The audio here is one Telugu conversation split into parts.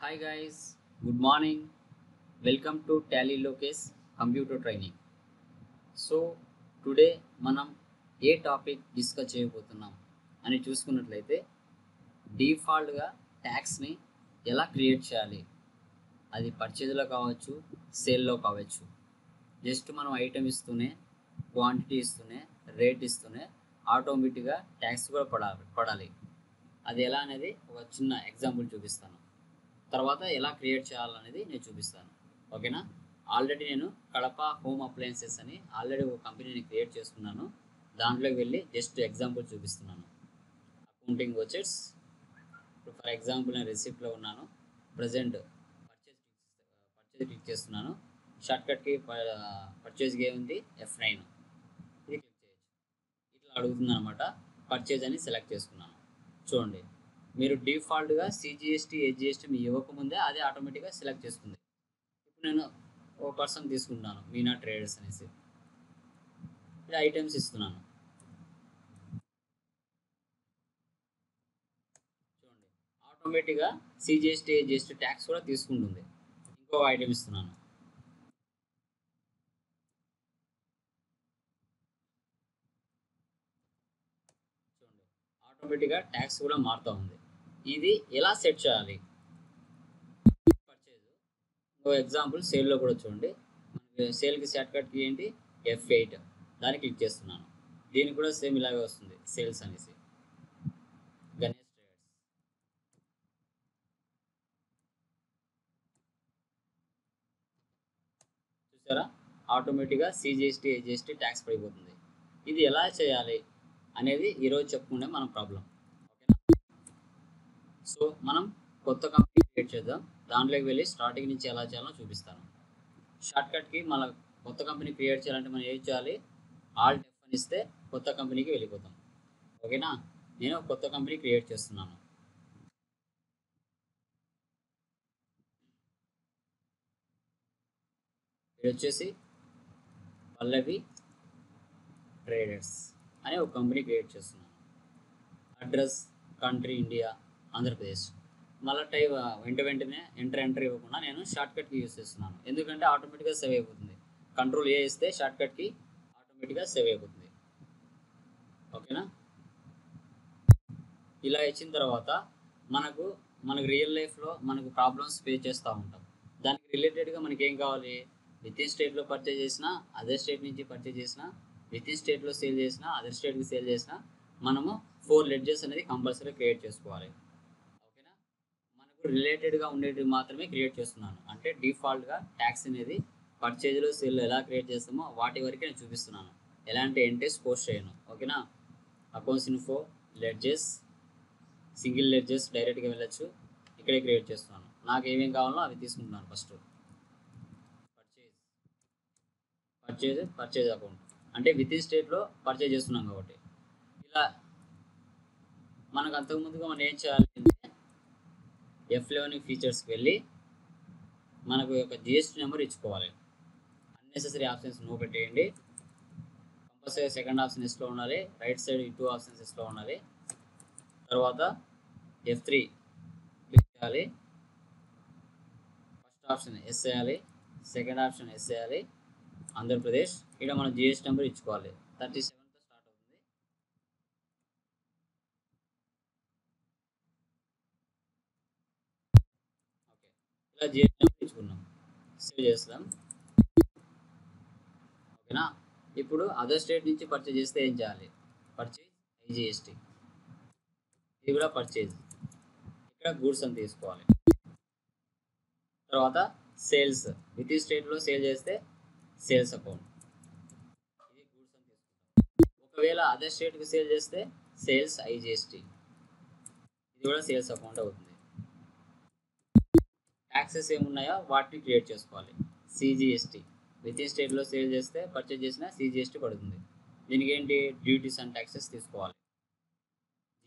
Hi guys, good morning. Welcome to Tally Lokesh Computer Training. So today మనం ఏ టాపిక్ డిస్కస్ చేయబోతున్నాం అని చూసుకున్నట్లయితే డిఫాల్ట్గా ట్యాక్స్ని ఎలా క్రియేట్ చేయాలి, అది పర్చేజ్లో కావచ్చు, సేల్లో కావచ్చు. జస్ట్ మనం ఐటమ్ ఇస్తూనే, క్వాంటిటీ ఇస్తూనే, రేట్ ఇస్తూనే ఆటోమేటిక్గా ట్యాక్స్ కూడా పడాలి. అది ఎలా అనేది ఒక చిన్న ఎగ్జాంపుల్ చూపిస్తాను. తర్వాత ఎలా క్రియేట్ చేయాలనేది నేను చూపిస్తాను. ఓకేనా? ఆల్రెడీ నేను కడప హోమ్ అప్లయన్సెస్ అని ఆల్రెడీ ఒక కంపెనీని క్రియేట్ చేసుకున్నాను. దాంట్లోకి వెళ్ళి జస్ట్ ఎగ్జాంపుల్ చూపిస్తున్నాను. అకౌంటింగ్ వచ్చేట్స్. ఇప్పుడు ఫర్ ఎగ్జాంపుల్ నేను రిసిప్ట్లో ఉన్నాను. ప్రజెంట్ పర్చేజ్ క్లిక్ చేస్తున్నాను. షార్ట్కట్కి పర్చేజ్కి ఏముంది, F9 ఇది క్లిక్ చేయొచ్చు. ఇట్లా అడుగుతుంది అనమాట. పర్చేజ్ అని సెలెక్ట్ చేసుకున్నాను. చూడండి, మీరు డిఫాల్ట్గా CGST HGST మీ ఇవ్వకముందే అది ఆటోమేటిక్గా సెలెక్ట్ చేసుకుంది. ఇప్పుడు నేను ఒక పర్సన్ తీసుకుంటున్నాను, మీనా ట్రేడర్స్ అనేసి. ఇలా ఐటమ్స్ ఇస్తున్నాను. చూడండి, ఆటోమేటిక్గా CGST HGST ట్యాక్స్ కూడా తీసుకుంటుంది. ఇంకో ఐటమ్ ఇస్తున్నాను. చూడండి, ఆటోమేటిక్గా ట్యాక్స్ కూడా మారుతూ ఉంది. ఇది ఎలా సెట్ చేయాలి? పర్చేజ్ ఇంకో ఎగ్జాంపుల్ సేల్లో కూడా చూడండి. సేల్కి షార్ట్కట్కి ఏంటి, F8 దాన్ని క్లిక్ చేస్తున్నాను. దీనికి కూడా సేమ్ ఇలాగే వస్తుంది, సేల్స్ అనేసి. గణేష్ ట్రేడర్స్. చూసారా, ఆటోమేటిక్గా CGST HGST ట్యాక్స్ పడిపోతుంది. ఇది ఎలా చేయాలి అనేది ఈరోజు చెప్పుకునే మన ప్రాబ్లం. ఓకేనా? సో మనం కొత్త కంపెనీ క్రియేట్ చేద్దాం. దాంట్లోకి వెళ్ళి స్టార్టింగ్ నుంచి ఎలా చేయాలో చూపిస్తాను. షార్ట్కట్కి మన కొత్త కంపెనీ క్రియేట్ చేయాలంటే మనం ఏం చేయాలి, ఆల్ట్ F అని ఇస్తే కొత్త కంపెనీకి వెళ్ళిపోతాం. ఓకేనా? నేను కొత్త కంపెనీ క్రియేట్ చేస్తున్నాను. ఇది వచ్చేసి పల్లవి ట్రేడర్స్ అనే ఒక కంపెనీ క్రియేట్ చేస్తున్నాను. Address country India, Andhra Pradesh. మళ్ళీ వెంటనే ఎంటర్ ఇవ్వకుండా నేను షార్ట్కట్కి యూస్ చేస్తున్నాను. ఎందుకంటే ఆటోమేటిక్గా సేవ్ అయిపోతుంది. కంట్రోల్ ఏ ఇస్తే షార్ట్కట్కి ఆటోమేటిక్గా సేవ్ అయిపోతుంది. ఓకేనా? ఇలా ఇచ్చిన తర్వాత మనకు రియల్ లైఫ్లో మనకు ప్రాబ్లమ్స్ ఫేస్ చేస్తూ ఉంటాం. దానికి రిలేటెడ్గా మనకి ఏం కావాలి, విత్ ఇన్ స్టేట్లో పర్చేజ్ చేసినా, అదర్ స్టేట్ నుంచి పర్చేజ్ చేసినా, విత్ ఇన్ స్టేట్లో సేల్ చేసినా, అదర్ స్టేట్కి సేల్ చేసినా, మనము 4 లెడ్జెస్ అనేది కంపల్సరీ క్రియేట్ చేసుకోవాలి. ఓకేనా? మనకు రిలేటెడ్గా ఉండేటివి మాత్రమే క్రియేట్ చేస్తున్నాను. అంటే డిఫాల్ట్గా ట్యాక్స్ అనేది పర్చేజ్లో సేల్లో ఎలా క్రియేట్ చేస్తామో వాటి వరకే నేను చూపిస్తున్నాను. ఎలాంటి ఎంట్రీస్ పోస్ట్ చేయను. ఓకేనా? Accounts info, ledges, single ledges డైరెక్ట్గా వెళ్ళచ్చు. ఇక్కడే క్రియేట్ చేస్తున్నాను. నాకు ఏమేమి కావాలో అవి తీసుకుంటున్నాను. ఫస్ట్ పర్చేజ్ అకౌంట్ అంటే విత్ ఇన్ స్టేట్లో పర్చేజ్ చేస్తున్నాం కాబట్టి ఇలా. మనకు అంతకుముందుగా మనం ఏం చేయాలి అంటే F11 ఫీచర్స్కి వెళ్ళి మనకు ఒక GST నెంబర్ ఇచ్చుకోవాలి. అన్నెసెసరీ ఆప్షన్స్ నో పెట్టేయండి. కంపల్సరీ సెకండ్ ఆప్షన్ ఎస్లో ఉండాలి. రైట్ సైడ్ 2 ఆప్షన్స్ ఎస్లో ఉండాలి. తర్వాత F3 క్లిక్ చేయాలి. ఫస్ట్ ఆప్షన్ ఎస్ వేయాలి, సెకండ్ ఆప్షన్ ఎస్ వేయాలి. ఆంధ్రప్రదేశ్. ఇక్కడ మనం GST నెంబర్ ఇచ్చుకోవాలి. 37తో స్టార్ట్ అవుతుంది. ఓకే, ఇలా GST నెంబర్ ఇచ్చుకున్నాం. సేవ్ చేస్తాం. ఓకేనా? ఇప్పుడు అదర్ స్టేట్ నుంచి పర్చేజ్ చేస్తే ఏం చేయాలి, పర్చేజ్ IGST. ఇది కూడా పర్చేజ్. ఇక్కడ గూడ్స్ అని తీసుకోవాలి. తర్వాత సేల్స్, విత్ ఇన్ స్టేట్లో సేల్ చేస్తే సేల్స్ అకౌంట్, ఇది గూడ్స్ అని తీసుకుంటాం. ఒకవేళ అదర్ స్టేట్కి సేల్ చేస్తే సేల్స్ IGST, ఇది కూడా సేల్స్ అకౌంట్ అవుతుంది. ట్యాక్సెస్ ఏమున్నాయో వాటిని క్రియేట్ చేసుకోవాలి. CGST, విత్ ఇన్ స్టేట్లో సేల్ చేస్తే పర్చేజ్ చేసిన CGST పడుతుంది. దీనికి ఏంటి, డ్యూటీస్ అండ్ ట్యాక్సెస్ తీసుకోవాలి.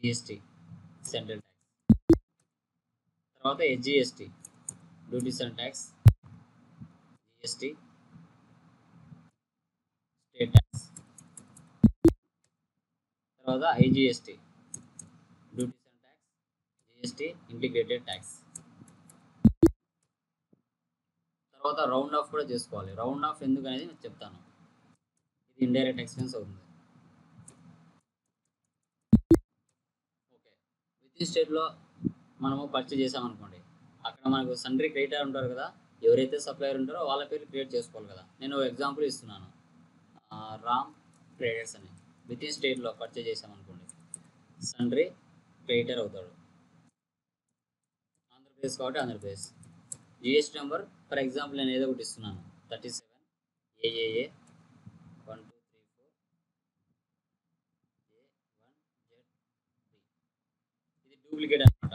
GST central tax. తర్వాత HGST, duties and tax, GST state tax. తర్వాత IGST, duties and tax, GST integrated tax. తర్వాత రౌండ్ ఆఫ్ కూడా చేసుకోవాలి. రౌండ్ ఆఫ్ ఎందుకు అనేది నేను చెప్తాను. ఇది ఇండైరెక్ట్ ఎక్స్పెన్స్ అవుతుంది. ఓకే, విత్ ఇన్ స్టేట్లో మనము పర్చేజ్ చేసామనుకోండి, అక్కడ మనకు సండ్రీ క్రెడిటర్ ఉంటారు కదా, ఎవరైతే సప్లయర్ ఉంటారో వాళ్ళ పేరు క్రియేట్ చేసుకోవాలి కదా. నేను ఎగ్జాంపుల్ ఇస్తున్నాను, రామ్ ట్రేడర్స్ అని. విత్ ఇన్ స్టేట్లో పర్చేజ్ చేసామనుకోండి, సండ్రీ క్రెడిటర్ అవుతాడు. ఆంధ్రప్రదేశ్ కాబట్టి Andhra Pradesh. GST number for example నేను ఏదో ఒకటి ఇస్తున్నాను, 37 ఏఏఏ 1234 A1Z3. ఇది డూప్లికేట్ అనమాట,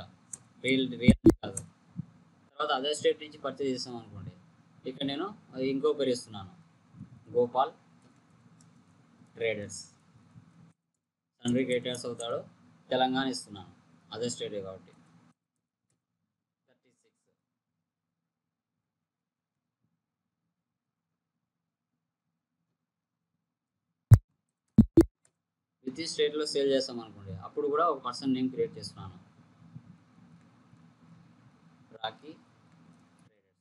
రియల్ కాదు. తర్వాత అదర్ స్టేట్ నుంచి పర్చేజ్ చేస్తాం అనుకోండి, ఇక్కడ నేను ఇంకో పేరు ఇస్తున్నాను, గోపాల్ ట్రేడర్స్. సండ్రీ క్రియేటర్స్ అవుతాడు, తెలంగాణ ఇస్తున్నాను, అదర్ స్టేట్ కాబట్టి. 36 విత్ ఈ స్టేట్లో సేల్ చేస్తాం అనుకోండి, అప్పుడు కూడా ఒక పర్సన్ నేమ్ క్రియేట్ చేస్తున్నాను, Rocky traders.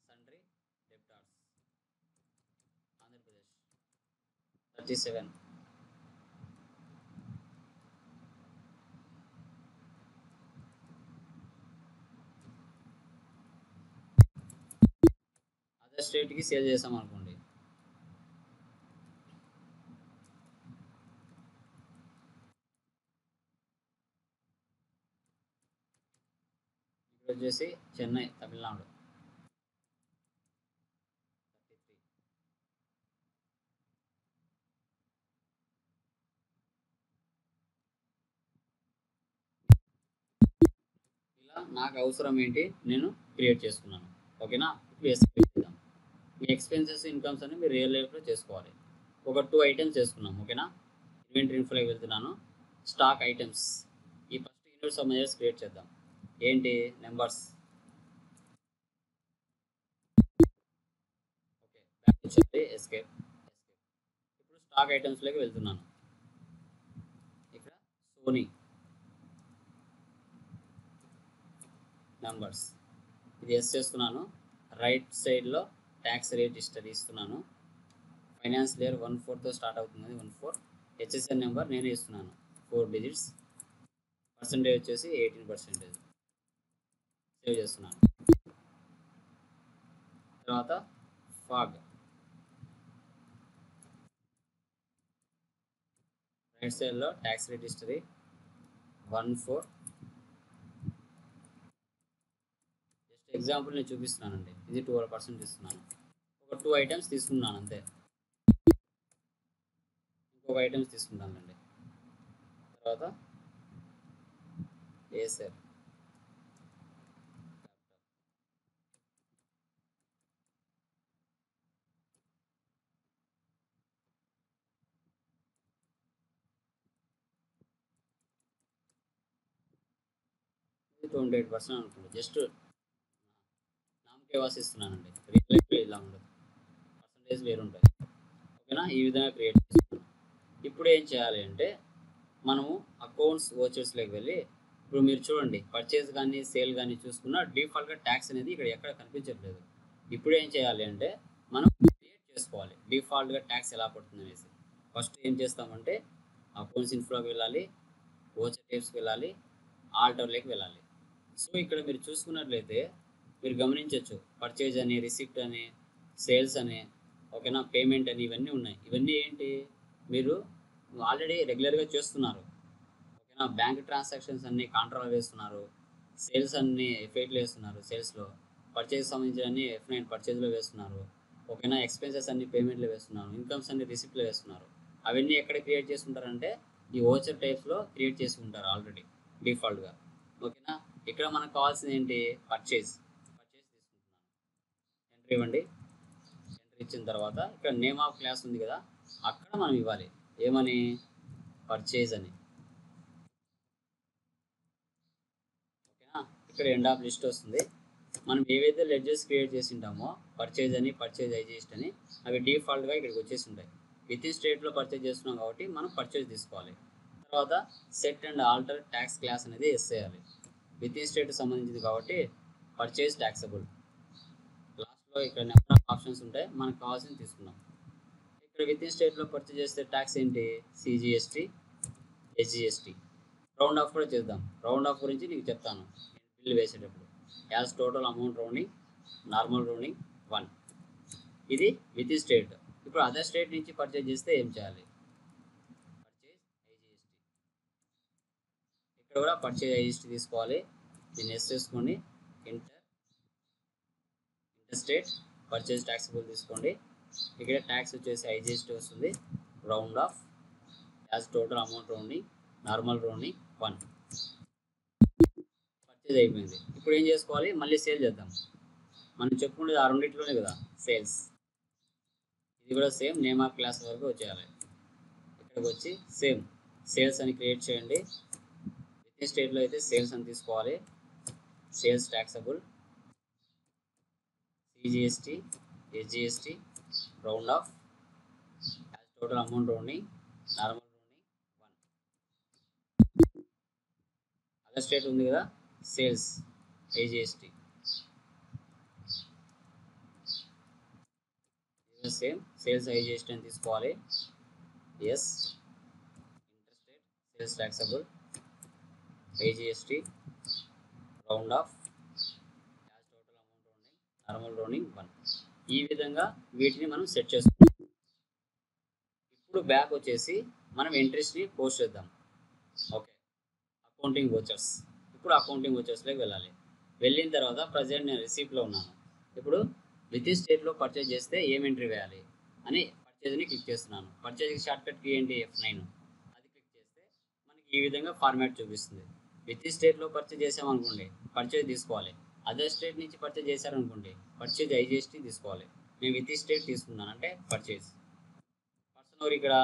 Sundry debtors Andhra Pradesh 37. Other స్టేట్కి సేల్ చేస్తాం అనుకోండి, ఇక్కడ వచ్చేసి చెన్నై తమిళనాడు 33. ఇలా నాకు అవసరం ఏంటి నేను క్రియేట్ చేసుకున్నాను. ఓకేనా, ఇప్పుడు ఎస్కేప్ చేద్దాం. మీ ఎక్స్పెన్సెస్ ఇన్కమ్స్ అని మీరు రియల్ లైఫ్లో చేసుకోవాలి. ఒక 2 ఐటమ్స్ చేసుకున్నాం. ఓకేనా, ఇన్వెంటరీ ఇన్ఫ్లోకి వెళ్తున్నాను. స్టాక్ ఐటమ్స్, ఈ first units of measures create చేద్దాం. ఏంటి నెంబర్స్. ఓకే, బ్యాక్ వచ్చేది ఎస్కేప్. ఇప్పుడు స్టాక్ ఐటమ్స్లోకి వెళ్తున్నాను. ఇక్కడ సోనీ నెంబర్స్, ఇది ఎస్ చేస్తున్నాను. రైట్ సైడ్లో ట్యాక్స్ రేట్ హిస్టరీ ఇస్తున్నాను. ఫైనాన్స్ లేయర్ 14తో స్టార్ట్ అవుతుంది, 14. హెచ్ఎస్ఎన్ నెంబర్ నేనే ఇస్తున్నాను, 4 డిజిట్స్. పర్సంటేజ్ వచ్చేసి 18%. సేవ్ చేస్తున్నాను. తర్వాత ఫాగ్, రైట్ సైడ్లో tax rate history 14. Just example నేను చూపిస్తున్నానండి, ఇది 12% ఇస్తున్నాను. ఒక 2 ఐటమ్స్ తీసుకున్నాను అంతే, ఇంకొక ఐటమ్స్ తీసుకుంటానండి. తర్వాత ఏసర్ 28% అనుకోండి. జస్ట్ నామకే వాసిస్తున్నానండి, రియల్ లైఫ్లో ఇలా ఉండదు, పర్సంటేజ్ వేరుంటాయి. ఓకేనా, ఈ విధంగా క్రియేట్ చేస్తున్నాను. ఇప్పుడు ఏం చేయాలి అంటే, మనము అకౌంట్స్ ఓచర్స్లోకి వెళ్ళి, ఇప్పుడు మీరు చూడండి పర్చేజ్ కానీ సేల్ కానీ చూసుకున్న డిఫాల్ట్గా ట్యాక్స్ అనేది ఇక్కడ ఎక్కడ కనిపించట్లేదు. ఇప్పుడు ఏం చేయాలి అంటే, మనం క్రియేట్ చేసుకోవాలి డిఫాల్ట్గా ట్యాక్స్ ఎలా పడుతుంది అనేసి. ఫస్ట్ ఏం చేస్తామంటే, అకౌంట్స్ ఇన్ఫ్లోకి వెళ్ళాలి, ఓచర్ టైప్స్కి వెళ్ళాలి, ఆల్టర్లోకి వెళ్ళాలి. సో ఇక్కడ మీరు చూసుకున్నట్లయితే మీరు గమనించవచ్చు, పర్చేజ్ అని, రిసిప్ట్ అని, సేల్స్ అని, ఓకేనా, పేమెంట్ అని, ఇవన్నీ ఉన్నాయి. ఇవన్నీ ఏంటి, మీరు ఆల్రెడీ రెగ్యులర్గా చేస్తున్నారు. ఓకేనా, బ్యాంక్ ట్రాన్సాక్షన్స్ అన్నీ కాంట్రాలో వేస్తున్నారు, సేల్స్ అన్నీ F8లో వేస్తున్నారు, సేల్స్లో పర్చేజ్ సంబంధించిన అన్ని F9 పర్చేజ్లో వేస్తున్నారు. ఓకేనా, ఎక్స్పెన్సెస్ అన్ని పేమెంట్లో వేస్తున్నారు, ఇన్కమ్స్ అన్ని రిసిప్ట్లో వేస్తున్నారు. అవన్నీ ఎక్కడ క్రియేట్ చేసుకుంటారంటే ఈ ఓచర్ టైప్స్లో క్రియేట్ చేసుకుంటారు ఆల్రెడీ డిఫాల్ట్గా. ఓకేనా, ఇక్కడ మనకు కావాల్సింది ఏంటి, పర్చేజ్ తీసుకుంటున్నాను. ఎంట్రీ ఇవ్వండి. ఎంట్రీ ఇచ్చిన తర్వాత ఇక్కడ నేమ్ ఆఫ్ క్లాస్ ఉంది కదా, అక్కడ మనం ఇవ్వాలి ఏమని, పర్చేజ్ అని. ఓకేనా, ఇక్కడ ఎండ్ ఆఫ్ లిస్ట్ వస్తుంది. మనం ఏవైతే లెడ్జెస్ క్రియేట్ చేసి ఉంటామో పర్చేజ్ అని, పర్చేజ్ ఐజెస్ట్ అని, అవి డిఫాల్ట్గా ఇక్కడికి వచ్చేసి ఉంటాయి. విత్ ఇన్ స్టేట్లో పర్చేజ్ చేస్తున్నాం కాబట్టి మనం పర్చేజ్ తీసుకోవాలి. తర్వాత set and alter tax class అనేది ఎస్ చేయాలి. విత్ ఇన్ స్టేట్ సంబంధించింది కాబట్టి పర్చేజ్ ట్యాక్సబుల్. ఇక్కడ నెంబర్ ఆఫ్ ఆప్షన్స్ ఉంటాయి, మనకు కావాల్సింది తీసుకుందాం. ఇక్కడ విత్ ఇన్ స్టేట్లో పర్చేజ్ చేస్తే ట్యాక్స్ ఏంటి? CGST, SGST. రౌండ్ ఆఫ్ కూడా చేద్దాం. రౌండ్ ఆఫ్ గురించి నీకు చెప్తాను బిల్లు వేసేటప్పుడు. As total amount rounding, normal rounding 1. ఇది విత్ ఇన్ స్టేట్. ఇప్పుడు అదర్ స్టేట్ నుంచి పర్చేజ్ చేస్తే ఏం చేయాలి? Purchase IGST. ఇక్కడ కూడా పర్చేజ్ ఐజిఎస్టీ తీసుకోవాలి. దీన్ని ఎస్ చేసుకోండి. ఇంటర్ స్టేట్ పర్చేజ్ ట్యాక్సిబుల్ తీసుకోండి. ఇక్కడ ట్యాక్స్ వచ్చేసి ఐజిఎస్టీ వస్తుంది. Round off as total amount rounding, normal rounding 1. Purchase అయిపోయింది. ఇప్పుడు ఏం చేసుకోవాలి? మళ్ళీ సేల్ చేద్దాం. మనం చెప్పుకునేది ఆ రెండింటిలోనే కదా సేల్స్. ఇది కూడా సేమ్ నేమ్ ఆఫ్ క్లాస్ వరకు వచ్చేయాలి. ఇక్కడికి వచ్చి సేమ్ సేల్స్ అని క్రియేట్ చేయండి. విత్ ఇన్ స్టేట్లో అయితే సేల్స్ అని తీసుకోవాలి. Sales taxable, CGST, SGST, round off as total amount rounding, normal rounding 1. Other state ఉంది కదా, sales IGST. Same sales IGST అని తీసుకోవాలి. As inter state sales taxable, IGST, round off as total amount rounding, normal rounding 1. ఈ విధంగా వీటిని మనం సెట్ చేసుకుంటాం. ఇప్పుడు బ్యాక్ వచ్చేసి మనం ఎంట్రీస్ని పోస్ట్ చేద్దాం. Okay, accounting vouchers. ఇప్పుడు అకౌంటింగ్ వోచర్స్లోకి వెళ్ళాలి. వెళ్ళిన తర్వాత ప్రజెంట్ నేను రిసీప్ట్లో ఉన్నాను. ఇప్పుడు విత్ ఇన్ స్టేట్లో పర్చేజ్ చేస్తే ఏం ఎంట్రీ వేయాలి అని పర్చేజ్ని క్లిక్ చేస్తున్నాను. పర్చేజ్కి షార్ట్కట్కి ఏంటి? F9. అది క్లిక్ చేస్తే మనకి ఈ విధంగా ఫార్మాట్ చూపిస్తుంది. విత్ ఇన్ స్టేట్లో పర్చేజ్ చేసామనుకోండి, పర్చేజ్ తీసుకోవాలి. అదర్ స్టేట్ నుంచి పర్చేజ్ చేశారనుకోండి, పర్చేజ్ ఐజిఎస్టీ తీసుకోవాలి. నేను విత్ ఇన్ స్టేట్ తీసుకున్నాను అంటే పర్చేజ్. పర్సన్ ఎవరు ఇక్కడ?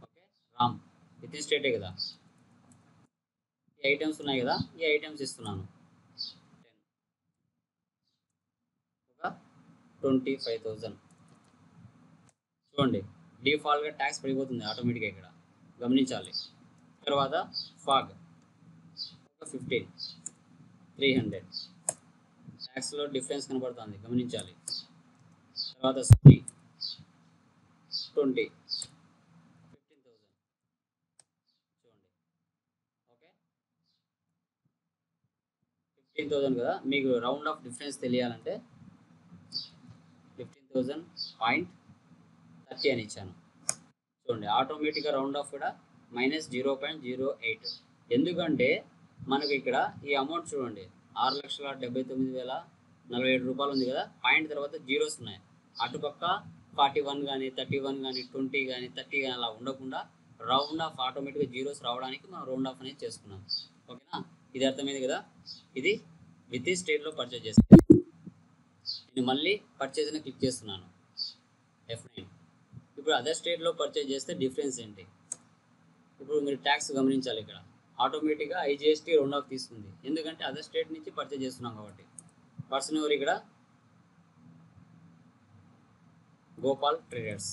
ఓకే, రామ్. విత్ ఇన్ స్టేటే కదా. ఈ ఐటమ్స్ ఉన్నాయి కదా, ఈ ఐటమ్స్ ఇస్తున్నాను. 25,000. చూడండి, డిఫాల్ట్గా ట్యాక్స్ పడిపోతుంది ఆటోమేటిక్గా. ఇక్కడ గమనించాలి. తర్వాత ఫాగ్ 15, 300. ట్యాక్స్లో డిఫరెన్స్ కనబడుతుంది, గమనించాలి. తర్వాత 20, 15,000. చూడండి. ఓకే, 15,000 కదా. మీకు రౌండ్ ఆఫ్ డిఫరెన్స్ తెలియాలంటే 15,000.30 అని ఇచ్చాను. చూడండి, ఆటోమేటిక్గా రౌండ్ ఆఫ్ కూడా -0.08. ఎందుకంటే మనకు ఇక్కడ ఈ అమౌంట్ చూడండి, 6,79,047 రూపాయలు ఉంది కదా. పాయింట్ తర్వాత జీరోస్ ఉన్నాయి. అటుపక్క 41 కానీ 31 కానీ 20 కానీ 30 కానీ అలా ఉండకుండా రౌండ్ ఆఫ్ ఆటోమేటిక్గా జీరోస్ రావడానికి మనం రౌండ్ ఆఫ్ అనేది చేసుకున్నాం. ఓకేనా? ఇది అర్థమైంది కదా. ఇది విత్ ఇన్ స్టేట్లో పర్చేజ్ చేస్తాను. నేను మళ్ళీ పర్చేజ్ని క్లిక్ చేస్తున్నాను, F9. ఇప్పుడు అదర్ స్టేట్లో పర్చేజ్ చేస్తే డిఫరెన్స్ ఏంటి? ఇప్పుడు మీరు ట్యాక్స్ గమనించాలి. ఇక్కడ ఆటోమేటిక్గా ఐజిఎస్టీ రౌండ్ ఆఫ్ తీసుకుంది, ఎందుకంటే అదర్ స్టేట్ నుంచి పర్చేజ్ చేస్తున్నాం కాబట్టి. పర్సన్ ఎవరు ఇక్కడ? గోపాల్ ట్రేడర్స్.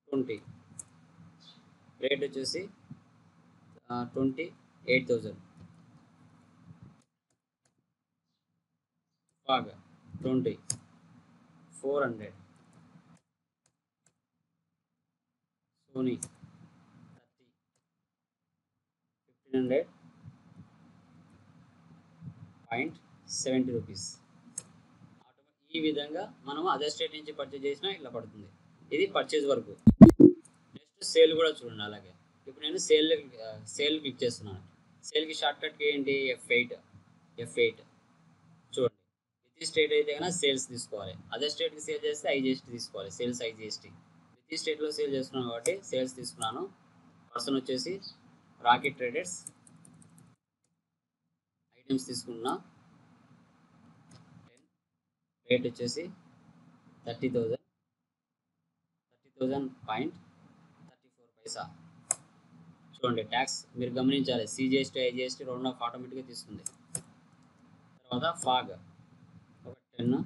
20. రేట్ వచ్చేసి 28,000. ఫాగ్ 20, 400. Sony 30, 1500.70 rupees. ఈ విధంగా మనం అదర్ స్టేట్ నుంచి పర్చేజ్ చేసినా ఇట్లా పడుతుంది. ఇది పర్చేజ్ వరకు. నెక్స్ట్ సేల్ కూడా చూడండి అలాగే. ఇప్పుడు నేను సేల్ క్లిక్ చేస్తున్నాను. సేల్కి షార్ట్కట్కి ఏంటి? F8. చూడండి, విత్ స్టేట్ అయితే కన్నా సేల్స్ తీసుకోవాలి. అదర్ స్టేట్కి సేల్ చేస్తే ఐజిఎస్టీ తీసుకోవాలి, సేల్స్ ఐజిఎస్టీ. విత్ స్టేట్లో సేల్ చేస్తున్నాను కాబట్టి సేల్స్ తీసుకున్నాను. పర్సన్ వచ్చేసి రాకెట్ ట్రేడర్స్. ఐటమ్స్ తీసుకున్నా 10. రేట్ వచ్చేసి 30,000. 30,000.34. చూడండి, ట్యాక్స్ మీరు గమనించాలి. సిజిఎస్టీ ఐజిఎస్టీ రౌండ్ ఆఫ్ ఆటోమేటిక్గా తీసుకుంది. తర్వాత ఫాగ్ ఒక 10,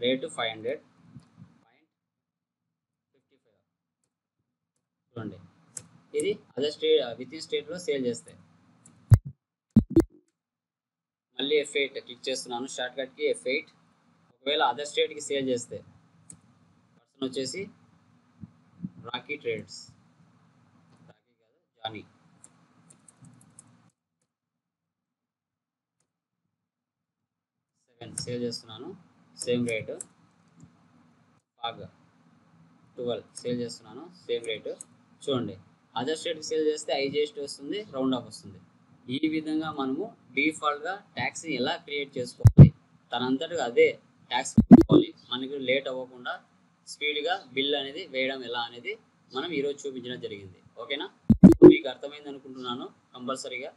రేటు 500.55. చూడండి, ఇది అదర్ స్టేట్ విత్ ఇన్ స్టేట్లో సేల్ చేస్తే. మళ్ళీ F8 క్లిక్ చేస్తున్నాను, షార్ట్ కట్కి F8. ఒకవేళ అదర్ స్టేట్కి సేల్ చేస్తే పర్సన్ వచ్చేసి రాకీ ట్రేడర్స్, రాకీ కాదు జానీ. సేల్ చేస్తున్నాను, సేమ్ రేటు. బాగా 12 సేల్ చేస్తున్నాను, సేమ్ రేటు. చూడండి, అదర్ స్టేట్కి సేల్ చేస్తే IGST వస్తుంది, రౌండ్ ఆఫ్ వస్తుంది. ఈ విధంగా మనము డిఫాల్ట్గా ట్యాక్స్ని ఎలా క్రియేట్ చేసుకోవాలి, తనంతటగా అదే ట్యాక్స్ పెట్టుకోవాలి, మనకి లేట్ అవ్వకుండా స్పీడ్గా బిల్ అనేది వేయడం ఎలా అనేది మనం ఈరోజు చూపించడం జరిగింది. ఓకేనా, మీకు అర్థమైంది అనుకుంటున్నాను కంపల్సరీగా.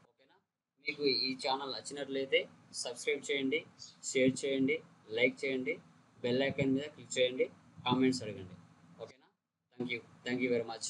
ఓకేనా, మీకు ఈ ఛానల్ నచ్చినట్లయితే సబ్స్క్రైబ్ చేయండి, షేర్ చేయండి, లైక్ చేయండి, బెల్ ఐకాన్ మీద క్లిక్ చేయండి, కామెంట్స్ అడగండి. ఓకేనా, థ్యాంక్ యూ వెరీ మచ్.